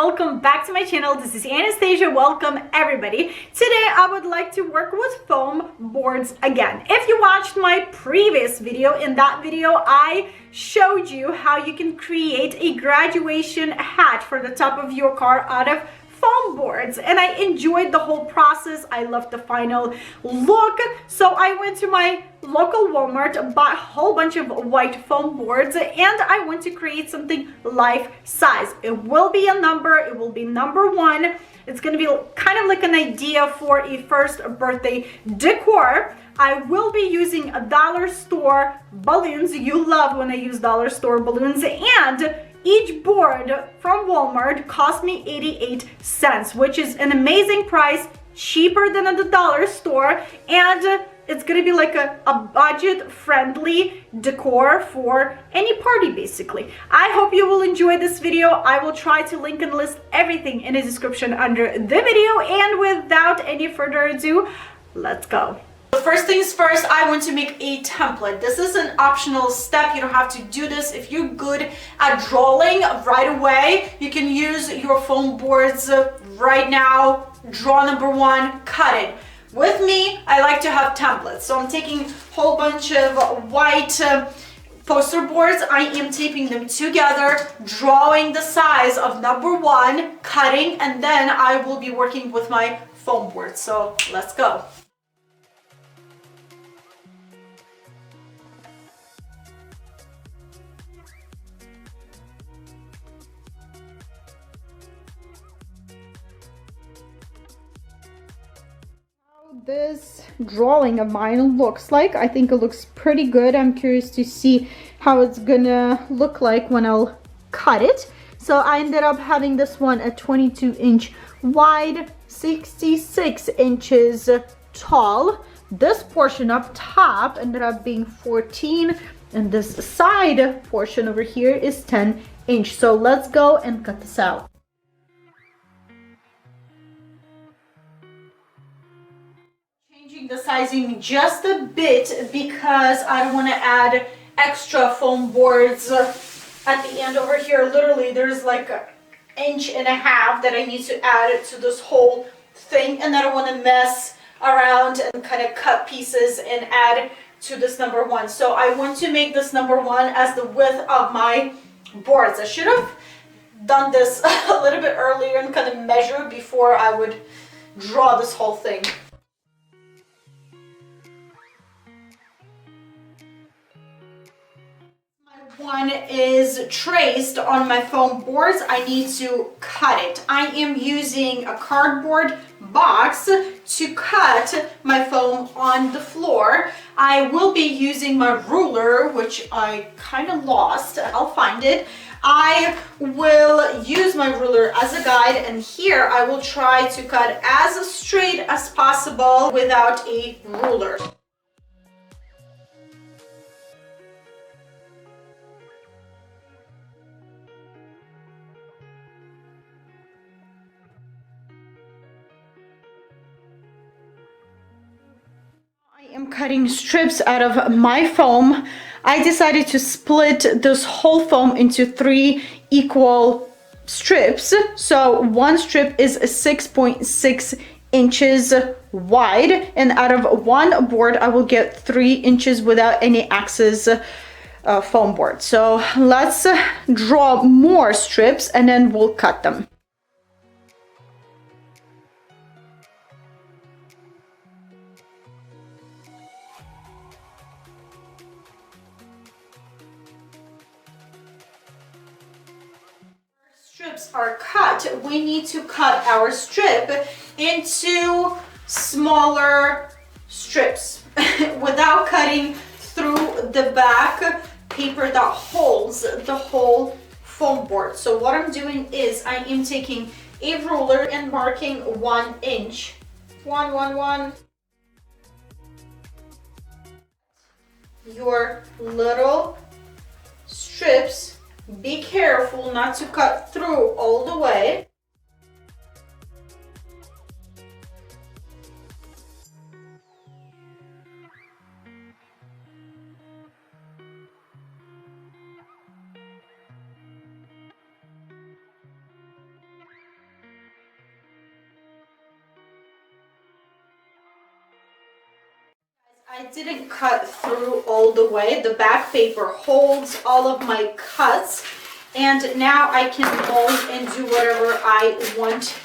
welcome back to my channel. This is Anastasia. Welcome everybody. Today I would like to work with foam boards again. If you watched my previous video, in that video I showed you how you can create a graduation hat for the top of your car out of foam boards, and I enjoyed the whole process. I loved the final look, so I went to my local Walmart, bought a whole bunch of white foam boards, and I want to create something life size. It will be a number, it will be number 1. It's going to be kind of like an idea for a first birthday decor. I will be using a dollar store balloons. You love when I use dollar store balloons, and each board from Walmart cost me 88 cents, which is an amazing price, cheaper than at the dollar store, and it's gonna be like a budget-friendly decor for any party, basically. I hope you will enjoy this video. I will try to link and list everything in the description under the video, and without any further ado, let's go. First things first, I want to make a template. This is an optional step. You don't have to do this. If you're good at drawing right away, you can use your foam boards right now. Draw number 1, cut it. With me, I like to have templates. So I'm taking a whole bunch of white poster boards. I am taping them together, drawing the size of number 1, cutting, and then I will be working with my foam board. So let's go. This drawing of mine looks like. I think it looks pretty good. I'm curious to see how it's gonna look like when I'll cut it. So I ended up having this one at 22-inch wide, 66 inches tall. This portion up top ended up being 14, and this side portion over here is 10-inch. So let's go and cut this out. The sizing just a bit because I don't want to add extra foam boards at the end over here. Literally there's like an inch and a half that I need to add to this whole thing, and I don't want to mess around and kind of cut pieces and add to this number 1. So I want to make this number 1 as the width of my boards. I should have done this a little bit earlier and kind of measure before I would draw this whole thing. One is traced on my foam boards. I need to cut it. I am using a cardboard box to cut my foam on the floor. I will be using my ruler, which I kind of lost. I'll find it. I will use my ruler as a guide, and here I will try to cut as straight as possible without a ruler. I'm cutting strips out of my foam. I decided to split this whole foam into 3 equal strips. So one strip is 6.6 inches wide, and out of one board I will get 3 inches without any excess foam board. So let's draw more strips and then we'll cut them. Strips are cut, we need to cut our strip into smaller strips without cutting through the back paper that holds the whole foam board. So what I'm doing is I am taking a ruler and marking 1 inch. 1. Your little strips. Be careful not to cut through all the way. I didn't cut through all the way. The back paper holds all of my cuts, and now I can mold and do whatever I want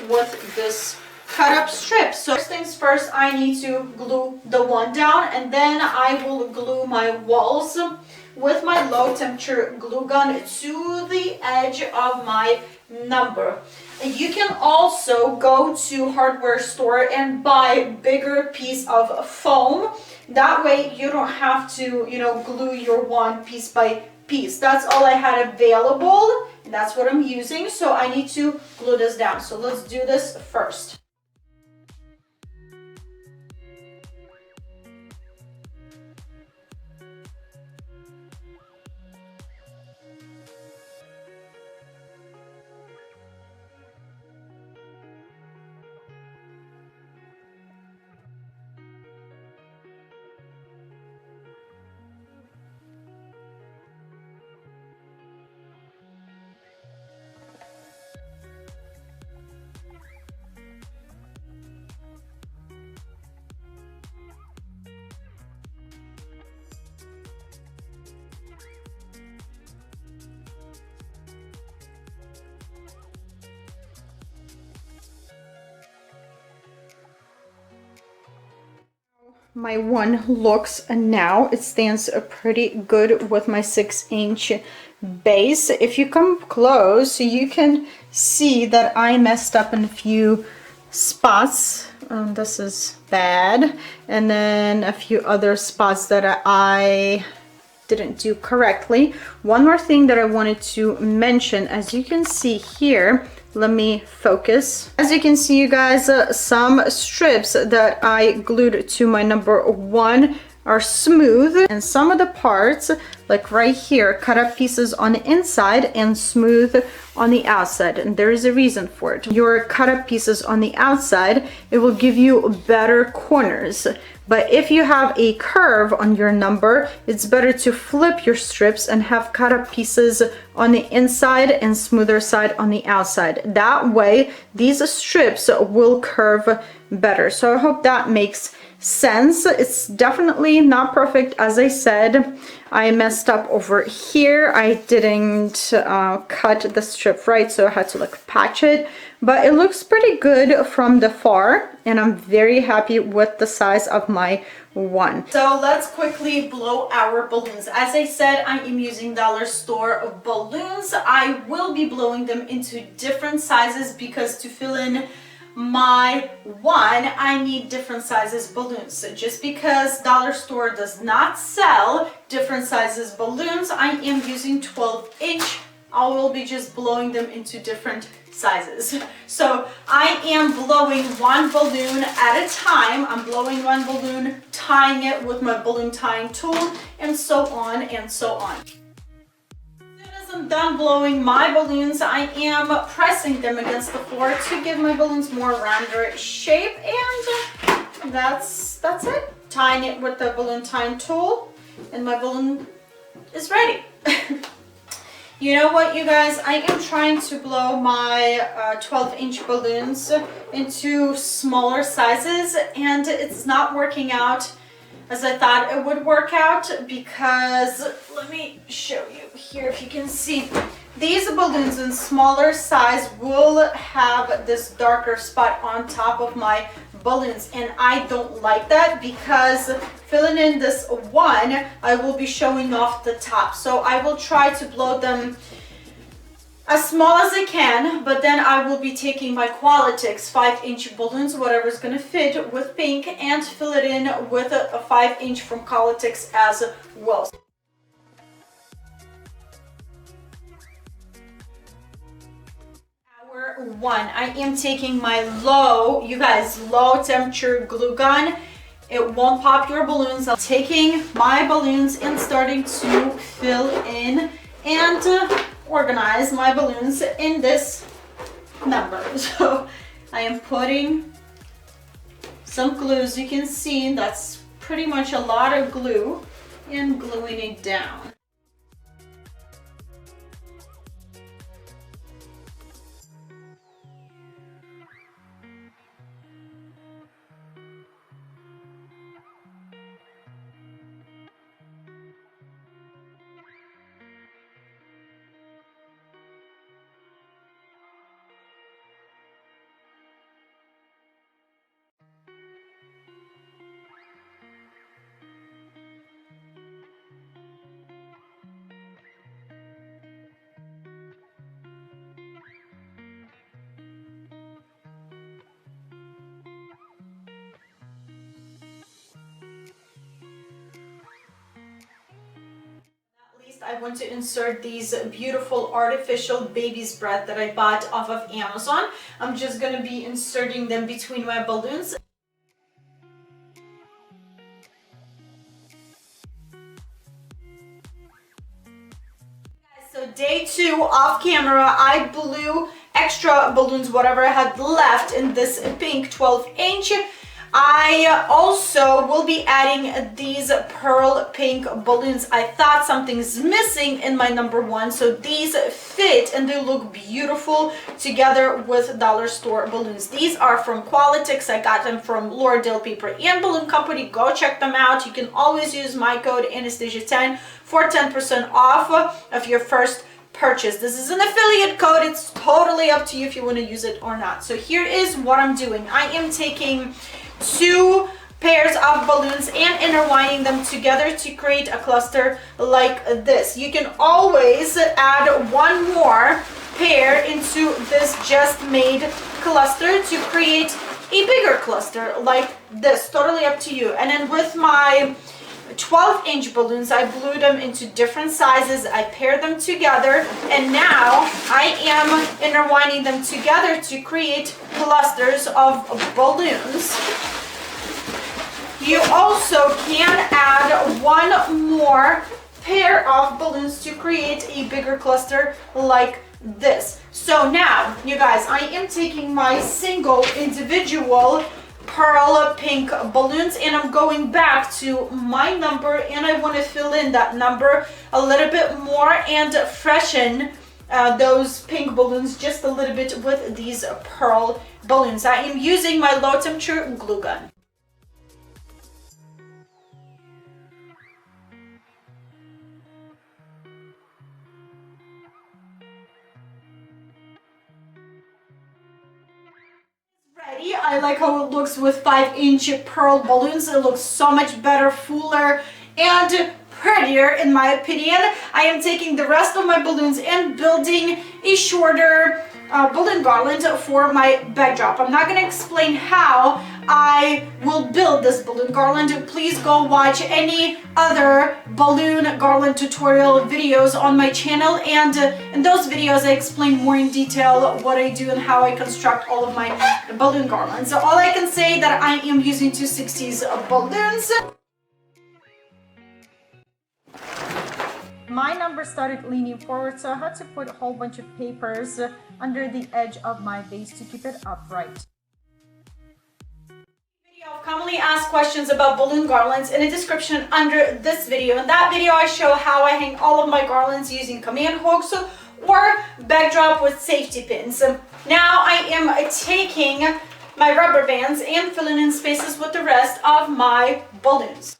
with this cut up strip. So first things first, I need to glue the one down, and then I will glue my walls with my low temperature glue gun to the edge of my number. And you can also go to hardware store and buy bigger piece of foam. That way you don't have to, glue your one piece by piece. That's all I had available, and that's what I'm using. So I need to glue this down. So let's do this first. My one looks, and now it stands pretty good with my 6-inch base. If you come close, you can see that I messed up in a few spots. This is bad, and then a few other spots that I didn't do correctly. One more thing that I wanted to mention, as you can see here, let me focus. As you can see, you guys, some strips that I glued to my number 1 are smooth, and some of the parts, like right here, cut up pieces on the inside and smooth on the outside, and there is a reason for it. Your cut up pieces on the outside, it will give you better corners. But if you have a curve on your number, it's better to flip your strips and have cut up pieces on the inside and smoother side on the outside. That way, these strips will curve better. So I hope that makes sense. It's definitely not perfect. As I said, I messed up over here. I didn't cut the strip right, so I had to like patch it. But it looks pretty good from the far, and I'm very happy with the size of my one. So let's quickly blow our balloons. As I said, I am using dollar store balloons. I will be blowing them into different sizes because to fill in my one, I need different sizes balloons. So just because dollar store does not sell different sizes balloons, I am using 12-inch. I will be just blowing them into different sizes. So I am blowing one balloon at a time. I'm blowing one balloon, tying it with my balloon tying tool, and so on and so on. As I'm done blowing my balloons, I am pressing them against the floor to give my balloons more rounder shape, and that's it. Tying it with the balloon tying tool, and my balloon is ready. You know what, you guys, I am trying to blow my 12-inch balloons into smaller sizes, and it's not working out as I thought it would work out because, let me show you here if you can see, these balloons in smaller size will have this darker spot on top of my balloons, and I don't like that because filling in this one, I will be showing off the top. So I will try to blow them as small as I can, but then I will be taking my Qualitix 5-inch balloons, whatever's gonna fit, with pink, and fill it in with a 5-inch from Qualitix as well. One, I am taking my low, you guys, low temperature glue gun. It won't pop your balloons. I'm taking my balloons and starting to fill in and organize my balloons in this number. So I am putting some glue, as you can see, that's pretty much a lot of glue, and gluing it down. I want to insert these beautiful artificial baby's breath that I bought off of Amazon. I'm just going to be inserting them between my balloons. So day 2 off camera, I blew extra balloons, whatever I had left in this pink 12-inch. I also will be adding these pearl pink balloons. I thought something's missing in my number 1, so these fit and they look beautiful together with dollar store balloons. These are from Qualitix. I got them from Lauderdale Paper and Balloon Company. Go check them out. You can always use my code Anastasia10 for 10% off of your first purchase. This is an affiliate code. It's totally up to you if you want to use it or not. So here is what I'm doing. I am taking 2 pairs of balloons and intertwining them together to create a cluster like this. You can always add 1 more pair into this just made cluster to create a bigger cluster like this. Totally up to you. And then with my 12-inch balloons, I blew them into different sizes. I paired them together, and now I am intertwining them together to create clusters of balloons. You also can add 1 more pair of balloons to create a bigger cluster like this. So now, you guys, I am taking my single individual pearl pink balloons and I'm going back to my number, and I want to fill in that number a little bit more and freshen those pink balloons just a little bit with these pearl balloons. I am using my low temperature glue gun. I like how it looks with 5-inch pearl balloons. It looks so much better, fuller, and prettier in my opinion. I am taking the rest of my balloons and building a shorter balloon garland for my backdrop. I'm not going to explain how I will build this balloon garland. Please go watch any other balloon garland tutorial videos on my channel, and in those videos I explain more in detail what I do and how I construct all of my balloon garlands. So all I can say that I am using 260s balloons. My number started leaning forward, so I had to put a whole bunch of papers under the edge of my base to keep it upright. Commonly asked questions about balloon garlands in the description under this video. In that video I show how I hang all of my garlands using command hooks or backdrop with safety pins. Now I am taking my rubber bands and filling in spaces with the rest of my balloons.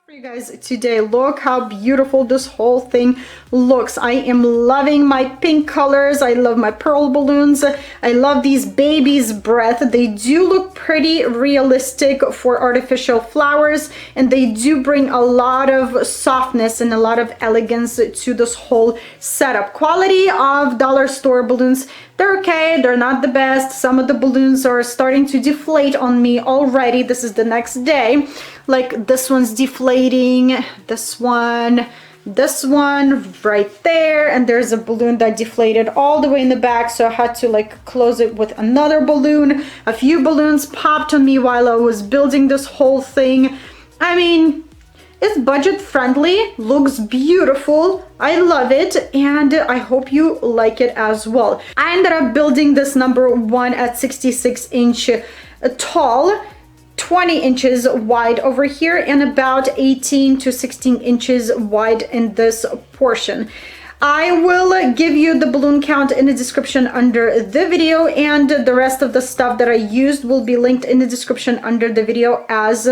For you guys today, look how beautiful this whole thing looks. I am loving my pink colors. I love my pearl balloons. I love these baby's breath. They do look pretty realistic for artificial flowers, and they do bring a lot of softness and a lot of elegance to this whole setup. Quality of dollar store balloons, they're okay, they're not the best. Some of the balloons are starting to deflate on me already. This is the next day. Like this one's deflating, this one right there, and there's a balloon that deflated all the way in the back, so I had to like close it with another balloon. A few balloons popped on me while I was building this whole thing. I mean, it's budget friendly, looks beautiful, I love it, and I hope you like it as well. I ended up building this number 1 at 66-inch tall, 20 inches wide over here, and about 18 to 16 inches wide in this portion. I will give you the balloon count in the description under the video, and the rest of the stuff that I used will be linked in the description under the video as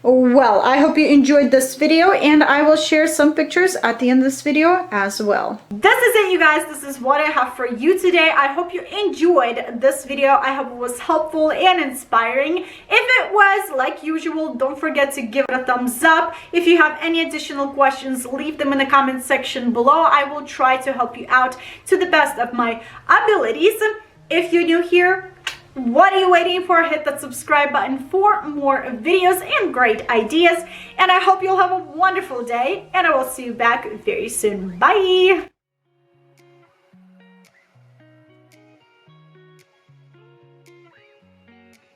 Well, I hope you enjoyed this video, and I will share some pictures at the end of this video as well. This is it, you guys. This is what I have for you today. I hope you enjoyed this video. I hope it was helpful and inspiring. If it was, like usual, don't forget to give it a thumbs up. If you have any additional questions, leave them in the comment section below. I will try to help you out to the best of my abilities. If you're new here, what are you waiting for? Hit that subscribe button for more videos and great ideas. And I hope you'll have a wonderful day, and I will see you back very soon. Bye!